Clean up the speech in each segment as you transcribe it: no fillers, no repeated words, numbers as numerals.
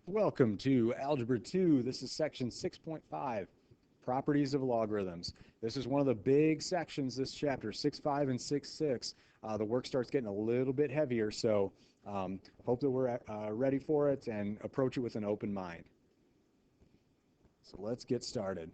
Welcome to Algebra 2. This is section 6.5, Properties of Logarithms. This is one of the big sections, this chapter, 6.5 and 6.6. The work starts getting a little bit heavier, so hope that we're ready for it and approach it with an open mind. So let's get started.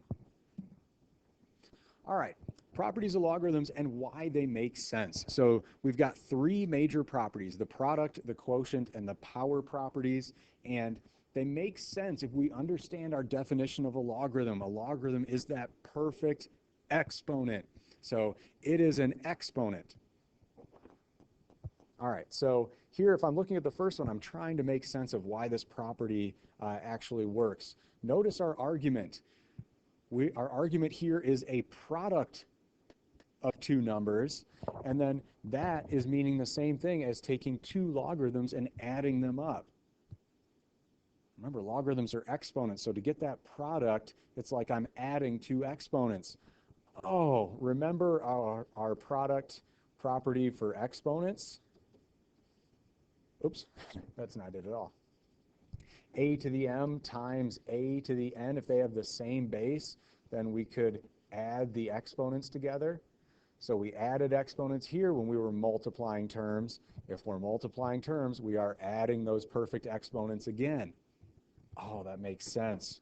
All right, properties of logarithms and why they make sense. So we've got three major properties: the product, the quotient, and the power properties. And they make sense if we understand our definition of a logarithm. A logarithm is that perfect exponent. So it is an exponent. All right, so here, if I'm looking at the first one, I'm trying to make sense of why this property actually works. Notice our argument. Our argument here is a product of two numbers, and then that is meaning the same thing as taking two logarithms and adding them up. Remember, logarithms are exponents, so to get that product, it's like I'm adding two exponents. Oh, remember our product property for exponents? Oops, that's not it at all. A to the m times a to the n, if they have the same base, then we could add the exponents together. So we added exponents here when we were multiplying terms. If we're multiplying terms, we are adding those perfect exponents again. Oh, that makes sense.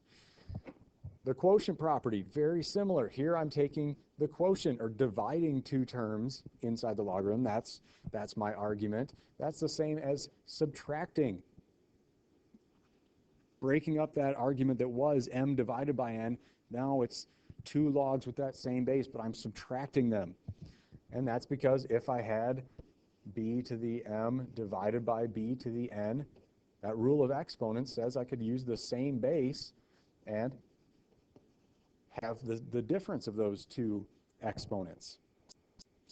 The quotient property, very similar. Here I'm taking the quotient, or dividing two terms inside the logarithm. That's my argument. That's the same as subtracting. Breaking up that argument that was m divided by n, now it's two logs with that same base, but I'm subtracting them. And that's because if I had b to the m divided by b to the n, that rule of exponents says I could use the same base and have the difference of those two exponents.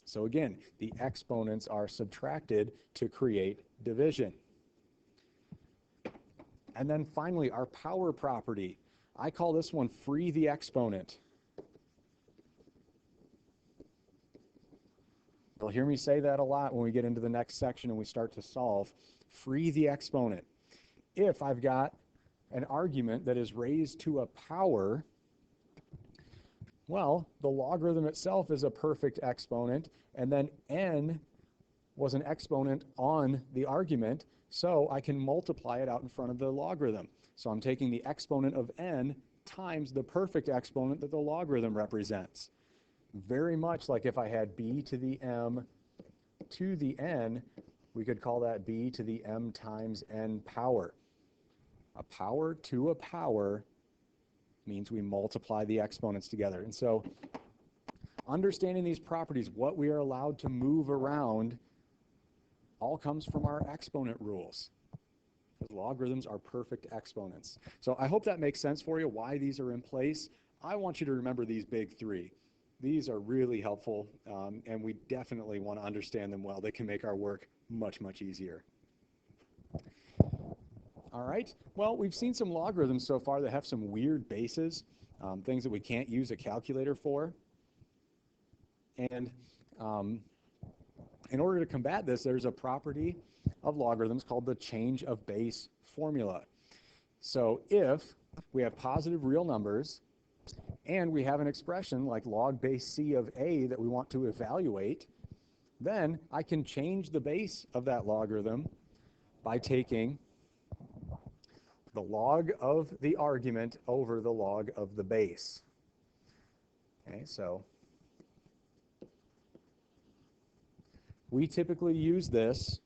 So again, the exponents are subtracted to create division. And then finally, our power property. I call this one free the exponent. You'll hear me say that a lot when we get into the next section and we start to solve. Free the exponent. If I've got an argument that is raised to a power, well, the logarithm itself is a perfect exponent, and then n was an exponent on the argument, so I can multiply it out in front of the logarithm. So I'm taking the exponent of n times the perfect exponent that the logarithm represents. Very much like if I had b to the m to the n, we could call that b to the m times n power. A power to a power means we multiply the exponents together. And so understanding these properties, what we are allowed to move around, all comes from our exponent rules. Because logarithms are perfect exponents. So I hope that makes sense for you, why these are in place. I want you to remember these big three. These are really helpful, and we definitely want to understand them well. They can make our work much, much easier. All right, well, we've seen some logarithms so far that have some weird bases, things that we can't use a calculator for. And in order to combat this, there's a property of logarithms called the change of base formula. So if we have positive real numbers and we have an expression like log base c of a that we want to evaluate, then I can change the base of that logarithm by taking the log of the argument over the log of the base. Okay, so we typically use this,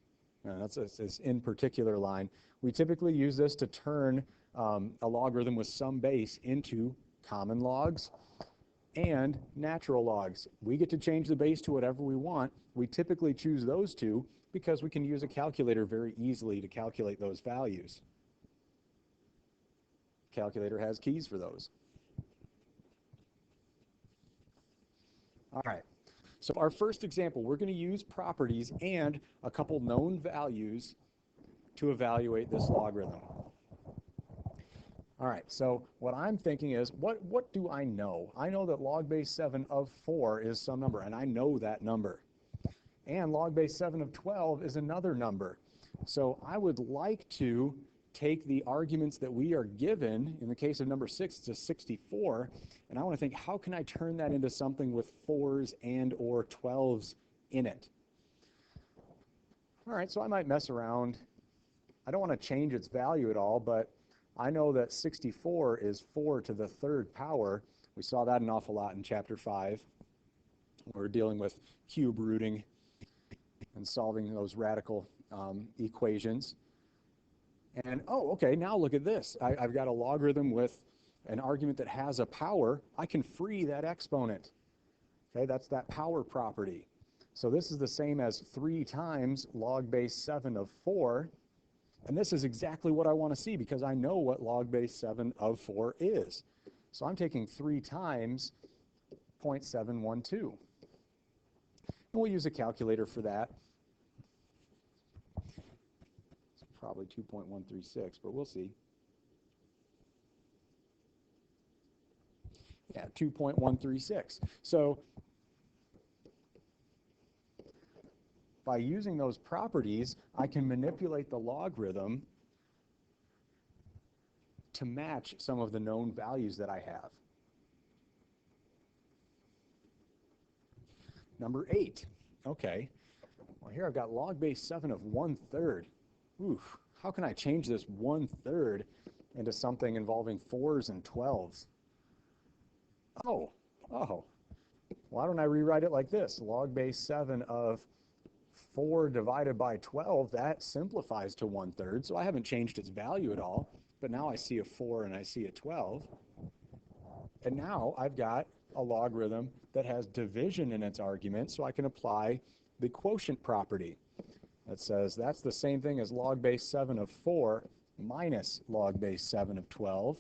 that's this in particular line, we typically use this to turn a logarithm with some base into common logs and natural logs. We get to change the base to whatever we want. We typically choose those two because we can use a calculator very easily to calculate those values. Calculator has keys for those. All right, so our first example, we're going to use properties and a couple known values to evaluate this logarithm. All right, so what I'm thinking is, what do I know? I know that log base 7 of 4 is some number, and I know that number. And log base 7 of 12 is another number. So I would like to take the arguments that we are given. In the case of number 6, it's a 64, and I want to think, how can I turn that into something with 4s and or 12s in it? All right, so I might mess around. I don't want to change its value at all, but I know that 64 is 4 to the 3rd power. We saw that an awful lot in chapter 5. We're dealing with cube rooting and solving those radical equations. And, oh, okay, now look at this. I've got a logarithm with an argument that has a power. I can free that exponent. Okay, that's that power property. So this is the same as 3 times log base 7 of 4. And this is exactly what I want to see because I know what log base 7 of 4 is. So I'm taking 3 times 0.712. And we'll use a calculator for that. It's probably 2.136, but we'll see. Yeah, 2.136. So by using those properties, I can manipulate the logarithm to match some of the known values that I have. Number 8. Okay. Well, here I've got log base 7 of 1/3. Oof. How can I change this 1/3 into something involving 4s and 12s? Oh. Why don't I rewrite it like this? Log base 7 of 4 divided by 12, that simplifies to 1/3, so I haven't changed its value at all, but now I see a 4 and I see a 12. And now I've got a logarithm that has division in its argument, so I can apply the quotient property. That says that's the same thing as log base 7 of 4 minus log base 7 of 12.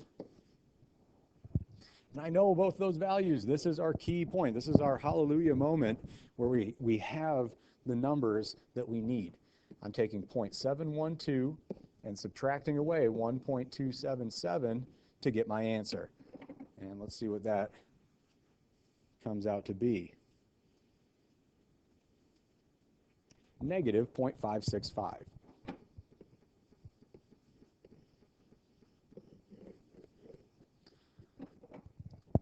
And I know both those values. This is our key point. This is our hallelujah moment where we have the numbers that we need. I'm taking 0.712 and subtracting away 1.277 to get my answer. And let's see what that comes out to be. Negative 0.565.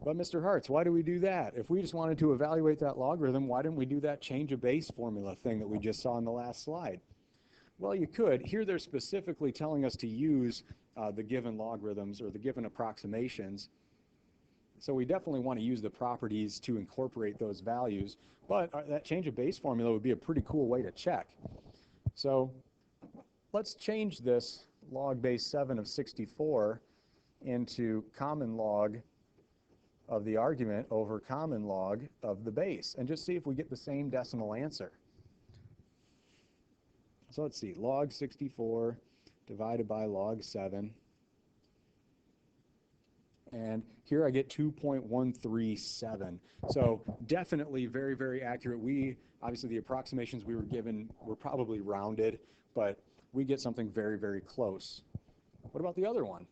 But Mr. Hartz, why do we do that? If we just wanted to evaluate that logarithm, why didn't we do that change of base formula thing that we just saw in the last slide? Well, you could. Here they're specifically telling us to use the given logarithms or the given approximations. So we definitely want to use the properties to incorporate those values, but that change of base formula would be a pretty cool way to check. So let's change this log base 7 of 64 into common log of the argument over common log of the base, and just see if we get the same decimal answer. So let's see, log 64 divided by log 7. And here I get 2.137. So definitely very, very accurate. Obviously the approximations we were given were probably rounded, but we get something very, very close. What about the other one?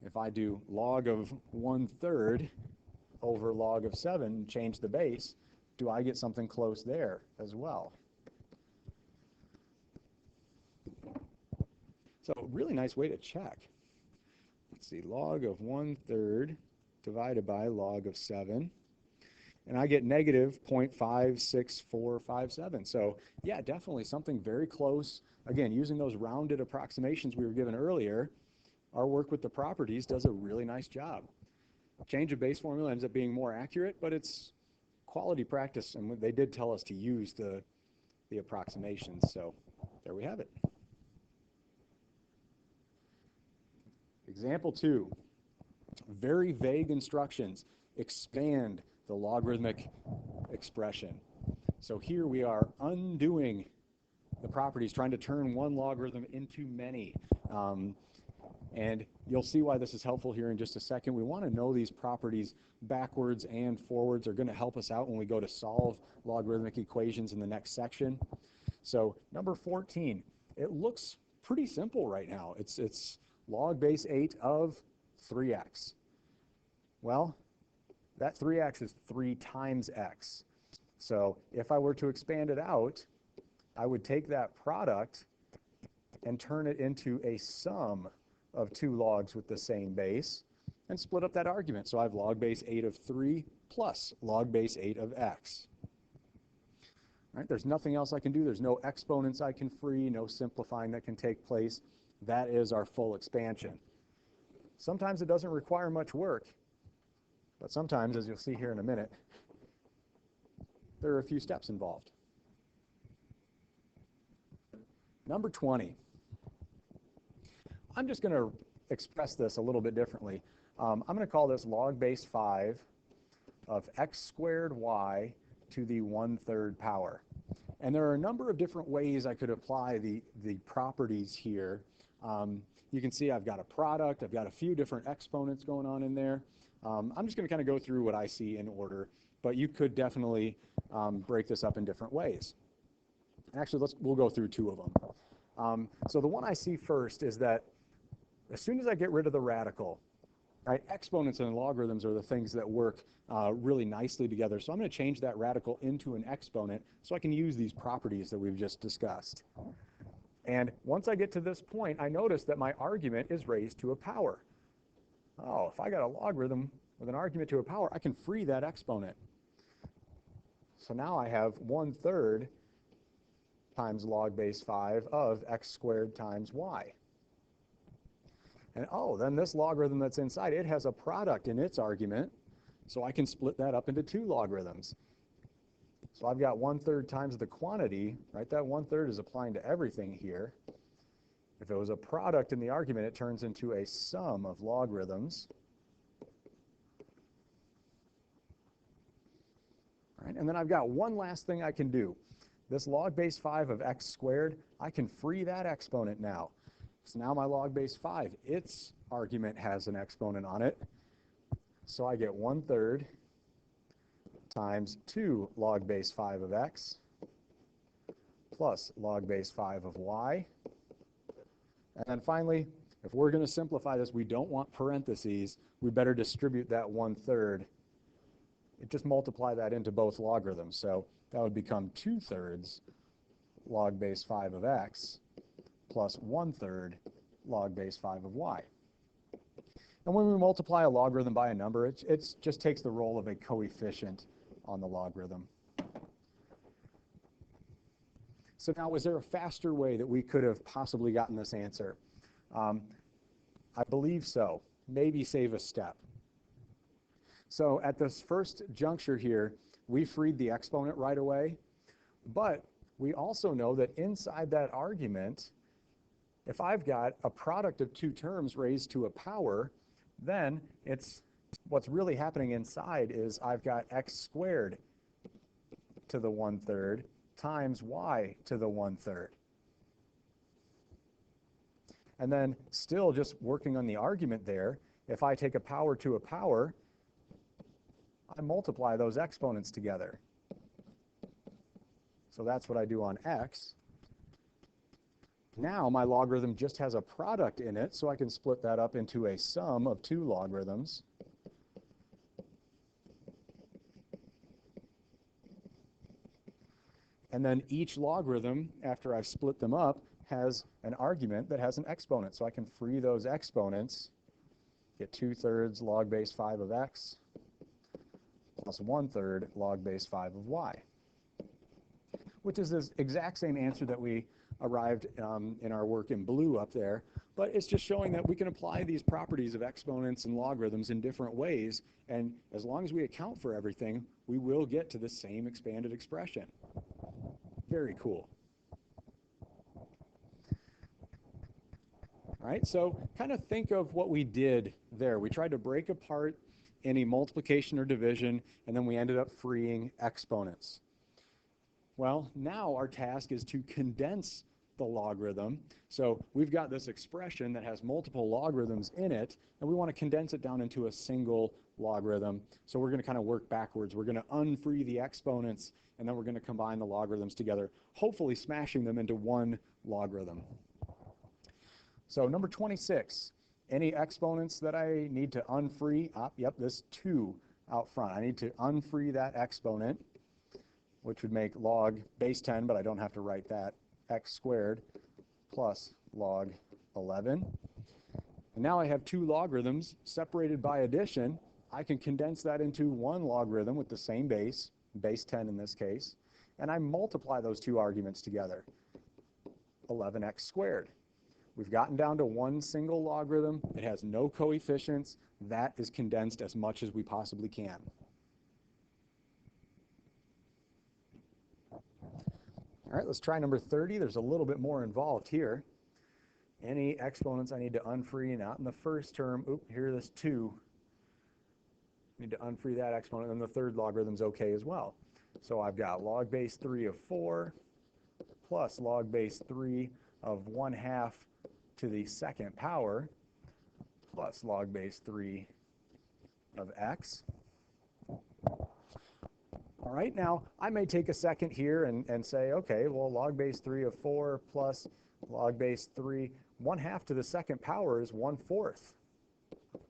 If I do log of 1/3 over log of 7, change the base, do I get something close there as well? So really nice way to check. Let's see, log of 1/3 divided by log of 7, and I get negative 0.56457. So yeah, definitely something very close. Again, using those rounded approximations we were given earlier, our work with the properties does a really nice job. Change of base formula ends up being more accurate, but it's quality practice, and they did tell us to use the approximations. So there we have it. Example 2, very vague instructions. Expand the logarithmic expression. So here we are undoing the properties, trying to turn one logarithm into many. And you'll see why this is helpful here in just a second. We want to know these properties backwards and forwards are going to help us out when we go to solve logarithmic equations in the next section. So number 14, it looks pretty simple right now. It's log base 8 of 3x. Well, that 3x is 3 times x. So if I were to expand it out, I would take that product and turn it into a sum of 2 logs with the same base and split up that argument. So I have log base 8 of 3 plus log base 8 of x. All right, there's nothing else I can do. There's no exponents I can free, no simplifying that can take place. That is our full expansion. Sometimes it doesn't require much work, but sometimes, as you'll see here in a minute, there are a few steps involved. Number 20. I'm just going to express this a little bit differently. I'm going to call this log base 5 of x squared y to the 1/3 power. And there are a number of different ways I could apply the properties here. You can see I've got a product, I've got a few different exponents going on in there. I'm just going to kind of go through what I see in order, but you could definitely break this up in different ways. Actually, we'll go through 2 of them. So the one I see first is that as soon as I get rid of the radical, right, exponents and logarithms are the things that work really nicely together. So I'm going to change that radical into an exponent so I can use these properties that we've just discussed. And once I get to this point, I notice that my argument is raised to a power. Oh, if I got a logarithm with an argument to a power, I can free that exponent. So now I have 1/3 times log base 5 of x squared times y. And oh, then this logarithm that's inside, it has a product in its argument, so I can split that up into 2 logarithms. So I've got 1/3 times the quantity, right? That 1/3 is applying to everything here. If it was a product in the argument, it turns into a sum of logarithms. All right, and then I've got one last thing I can do. This log base 5 of x squared, I can free that exponent now. So now my log base 5, its argument has an exponent on it. So I get 1/3 times 2 log base 5 of x plus log base 5 of y. And then finally, if we're going to simplify this, we don't want parentheses. We better distribute that 1/3. Just multiply that into both logarithms. So that would become 2/3 log base 5 of x plus 1/3 log base 5 of y. And when we multiply a logarithm by a number, it just takes the role of a coefficient on the logarithm. So now, was there a faster way that we could have possibly gotten this answer? I believe so. Maybe save a step. So at this first juncture here, we freed the exponent right away, but we also know that inside that argument, if I've got a product of 2 terms raised to a power, then what's really happening inside is I've got x squared to the 1/3 times y to the 1/3. And then still just working on the argument there, if I take a power to a power, I multiply those exponents together. So that's what I do on x. Now my logarithm just has a product in it, so I can split that up into a sum of 2 logarithms. And then each logarithm, after I've split them up, has an argument that has an exponent. So I can free those exponents, get 2/3 log base 5 of x plus 1/3 log base 5 of y, which is this exact same answer that we arrived in our work in blue up there, but it's just showing that we can apply these properties of exponents and logarithms in different ways, and as long as we account for everything, we will get to the same expanded expression. Very cool. All right, so kind of think of what we did there. We tried to break apart any multiplication or division, and then we ended up freeing exponents. Well, now our task is to condense the logarithm. So we've got this expression that has multiple logarithms in it, and we want to condense it down into a single logarithm. So we're going to kind of work backwards. We're going to unfree the exponents, and then we're going to combine the logarithms together, hopefully smashing them into one logarithm. So number 26, any exponents that I need to unfree? Yep, this 2 out front. I need to unfree that exponent, which would make log base 10, but I don't have to write that, x squared plus log 11. And now I have two logarithms separated by addition. I can condense that into one logarithm with the same base, base 10 in this case, and I multiply those two arguments together, 11x squared. We've gotten down to one single logarithm. It has no coefficients. That is condensed as much as we possibly can. All right, let's try number 30. There's a little bit more involved here. Any exponents I need to unfree, not in the first term. Oop, here this 2. Need to unfree that exponent, and the third logarithm's okay as well. So I've got log base 3 of 4 plus log base 3 of 1/2 to the second power plus log base 3 of x. All right, now I may take a second here and say, okay, well, log base 3 of 4 plus log base 3, 1/2 to the second power is 1/4.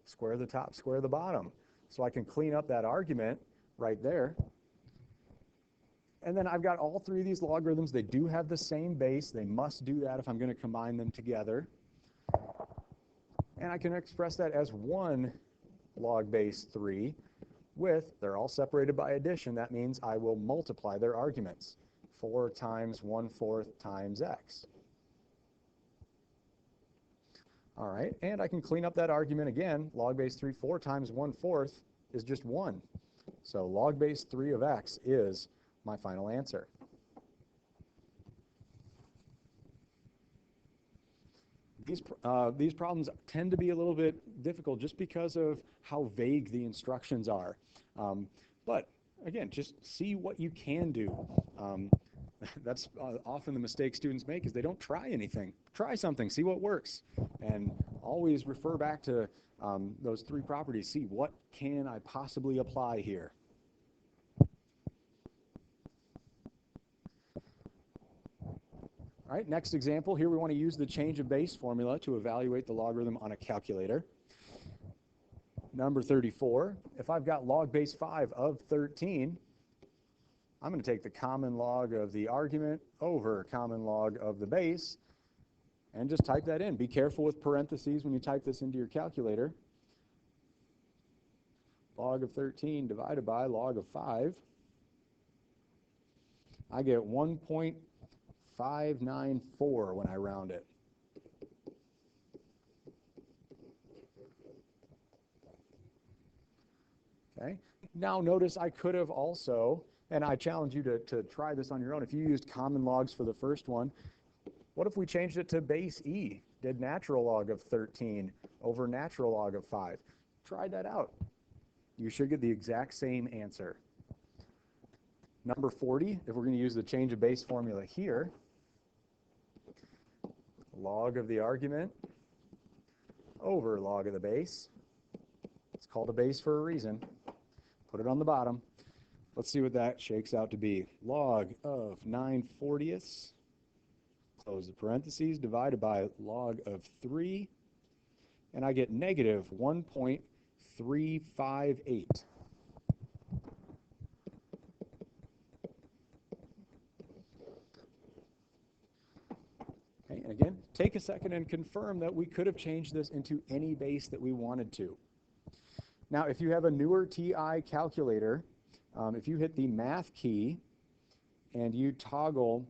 Square the top, square the bottom. So I can clean up that argument right there. And then I've got all three of these logarithms. They do have the same base. They must do that if I'm going to combine them together. And I can express that as 1 log base 3 with, they're all separated by addition. That means I will multiply their arguments. 4 times 1/4 times x. All right, and I can clean up that argument again. Log base 3, 4 times 1/4 is just 1. So log base 3 of x is my final answer. These problems tend to be a little bit difficult just because of how vague the instructions are. But again, just see what you can do. That's often the mistake students make, is they don't try anything. Try something, see what works, and always refer back to those three properties. See, what can I possibly apply here? All right, next example. Here we want to use the change of base formula to evaluate the logarithm on a calculator. Number 34, if I've got log base 5 of 13, I'm going to take the common log of the argument over common log of the base and just type that in. Be careful with parentheses when you type this into your calculator. Log of 13 divided by log of 5. I get 1.594 when I round it. Okay. Now notice I could have also, and I challenge you to try this on your own. If you used common logs for the first one, what if we changed it to base e? Did natural log of 13 over natural log of 5. Try that out. You should get the exact same answer. Number 40, if we're going to use the change of base formula here, log of the argument over log of the base. It's called a base for a reason. Put it on the bottom. Let's see what that shakes out to be. Log of 9/40, close the parentheses, divided by log of 3, and I get negative 1.358. Okay, and again, take a second and confirm that we could have changed this into any base that we wanted to. Now, if you have a newer TI calculator, if you hit the math key and you toggle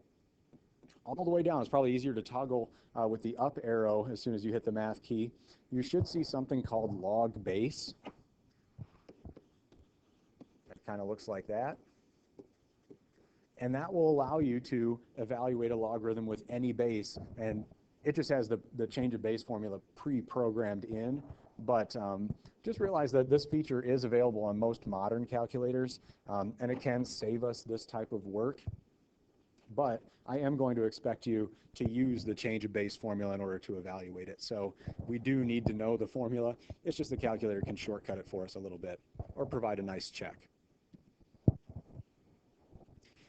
all the way down, it's probably easier to toggle with the up arrow as soon as you hit the math key, you should see something called log base. It kind of looks like that. And that will allow you to evaluate a logarithm with any base, and it just has the change of base formula pre-programmed in. But just realize that this feature is available on most modern calculators, and it can save us this type of work. But I am going to expect you to use the change of base formula in order to evaluate it. So we do need to know the formula. It's just the calculator can shortcut it for us a little bit or provide a nice check.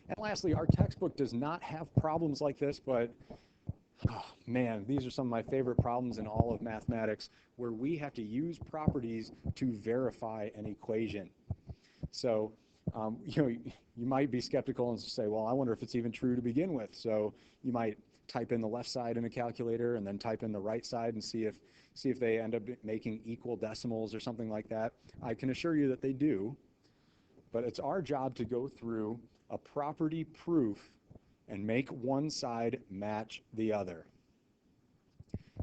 And lastly, our textbook does not have problems like this, but oh, man, these are some of my favorite problems in all of mathematics, where we have to use properties to verify an equation. So, you might be skeptical and say, well, I wonder if it's even true to begin with. So you might type in the left side in a calculator and then type in the right side and see if they end up making equal decimals or something like that. I can assure you that they do, but it's our job to go through a property proof and make one side match the other.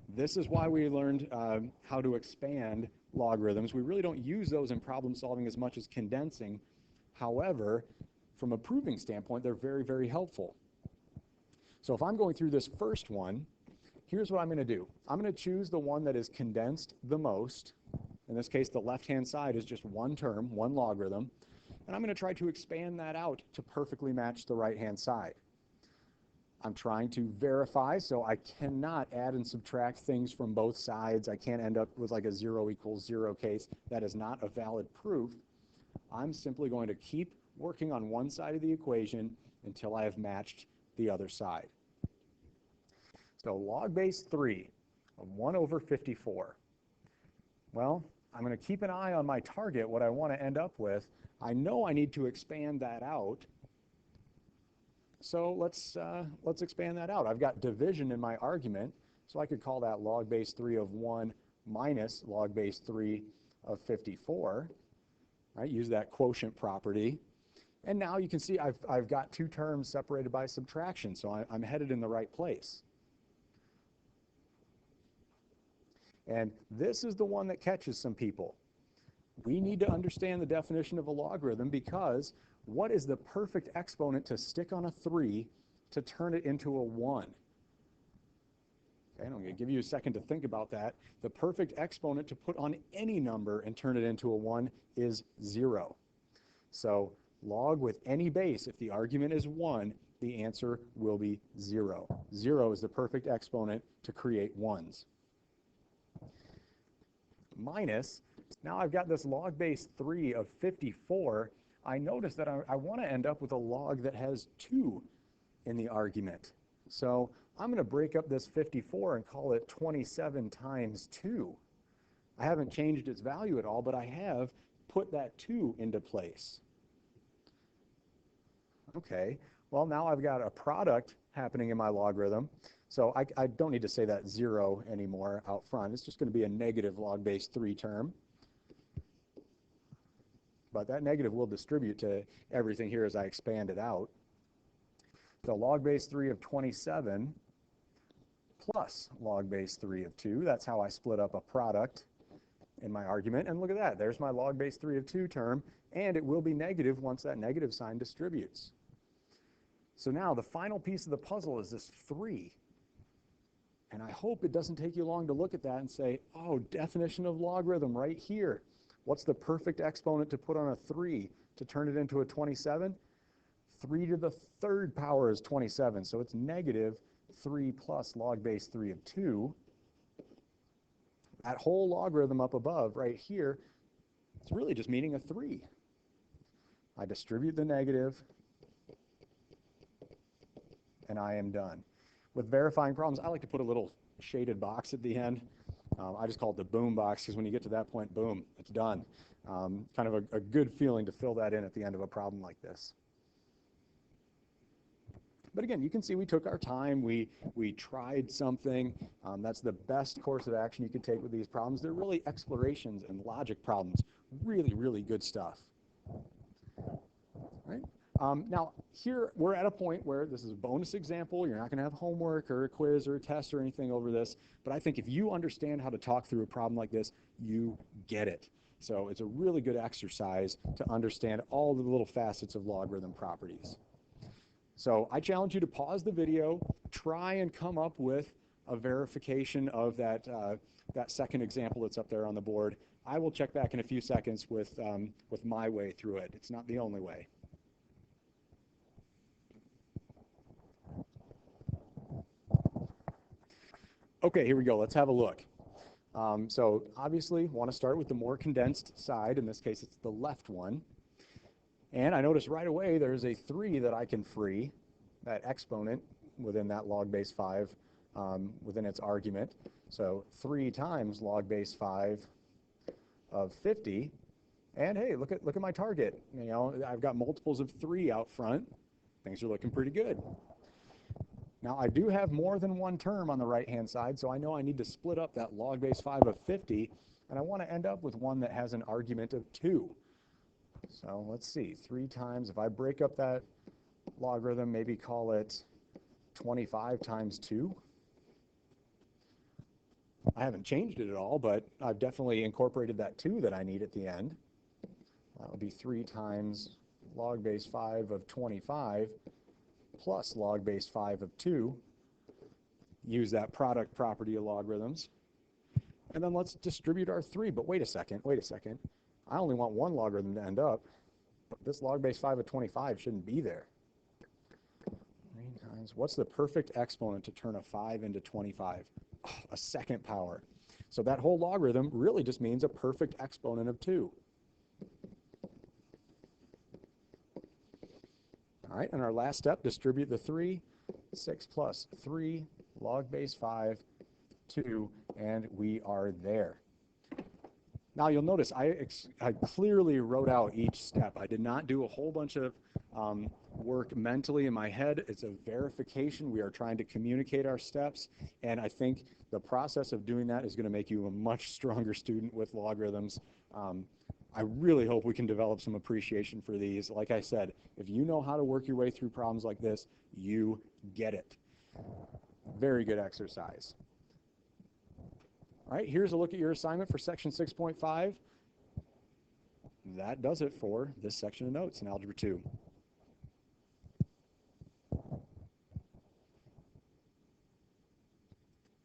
This is why we learned how to expand logarithms. We really don't use those in problem solving as much as condensing. However, from a proving standpoint, they're very, very helpful. So if I'm going through this first one, here's what I'm going to do. I'm going to choose the one that is condensed the most. In this case, the left-hand side is just one term, one logarithm. And I'm going to try to expand that out to perfectly match the right-hand side. I'm trying to verify, so I cannot add and subtract things from both sides. I can't end up with like a 0 equals 0 case. That is not a valid proof. I'm simply going to keep working on one side of the equation until I have matched the other side. So log base 3 of 1 over 54. Well, I'm going to keep an eye on my target, what I want to end up with. I know I need to expand that out. So let's expand that out. I've got division in my argument, so I could call that log base 3 of 1 minus log base 3 of 54. Right? Use that quotient property. And now you can see I've got two terms separated by subtraction, so I'm headed in the right place. And this is the one that catches some people. We need to understand the definition of a logarithm, because what is the perfect exponent to stick on a 3 to turn it into a 1? Okay, I'm going to give you a second to think about that. The perfect exponent to put on any number and turn it into a 1 is 0. So log with any base, if the argument is 1, the answer will be 0. 0 is the perfect exponent to create 1s. Minus, now I've got this log base 3 of 54. I notice that I want to end up with a log that has 2 in the argument. So I'm going to break up this 54 and call it 27 times 2. I haven't changed its value at all, but I have put that 2 into place. Okay, well now I've got a product happening in my logarithm. So I don't need to say that 0 anymore out front. It's just going to be a negative log base 3 term. But that negative will distribute to everything here as I expand it out. So log base 3 of 27 plus log base 3 of 2. That's how I split up a product in my argument. And look at that. There's my log base 3 of 2 term. And it will be negative once that negative sign distributes. So now the final piece of the puzzle is this 3. And I hope it doesn't take you long to look at that and say, oh, definition of logarithm right here. What's the perfect exponent to put on a 3 to turn it into a 27? 3 to the 3rd power is 27, so it's negative 3 plus log base 3 of 2. That whole logarithm up above right here, it's really just meaning a 3. I distribute the negative, and I am done. With verifying problems, I like to put a little shaded box at the end. I just call it the boom box, because when you get to that point, boom, it's done. Kind of a good feeling to fill that in at the end of a problem like this. But again, you can see we took our time. We tried something. That's the best course of action you could take with these problems. They're really explorations and logic problems. Really, really good stuff. Right? Now, here we're at a point where this is a bonus example. You're not going to have homework or a quiz or a test or anything over this. But I think if you understand how to talk through a problem like this, you get it. So it's a really good exercise to understand all the little facets of logarithm properties. So I challenge you to pause the video, try and come up with a verification of that, that second example that's up there on the board. I will check back in a few seconds with my way through it. It's not the only way. Okay, here we go. Let's have a look. So obviously, want to start with the more condensed side. In this case, it's the left one. And I notice right away there's a 3 that I can free, that exponent within that log base 5 within its argument. So 3 times log base 5 of 50. And hey, look at my target. You know, I've got multiples of 3 out front. Things are looking pretty good. Now, I do have more than one term on the right-hand side, so I know I need to split up that log base 5 of 50, and I want to end up with one that has an argument of 2. So let's see, 3 times, if I break up that logarithm, maybe call it 25 times 2. I haven't changed it at all, but I've definitely incorporated that 2 that I need at the end. That would be 3 times log base 5 of 25 plus log base 5 of 2. Use that product property of logarithms. And then let's distribute our 3. But wait a second. I only want one logarithm to end up. But this log base 5 of 25 shouldn't be there. 3 times, what's the perfect exponent to turn a 5 into 25? Oh, a second power. So that whole logarithm really just means a perfect exponent of 2. All right, and our last step, distribute the 3. 6 plus 3, log base 5, 2, and we are there. Now you'll notice I clearly wrote out each step. I did not do a whole bunch of work mentally in my head. It's a verification. We are trying to communicate our steps, and I think the process of doing that is going to make you a much stronger student with logarithms. I really hope we can develop some appreciation for these. Like I said, if you know how to work your way through problems like this, you get it. Very good exercise. All right, here's a look at your assignment for section 6.5. That does it for this section of notes in Algebra 2.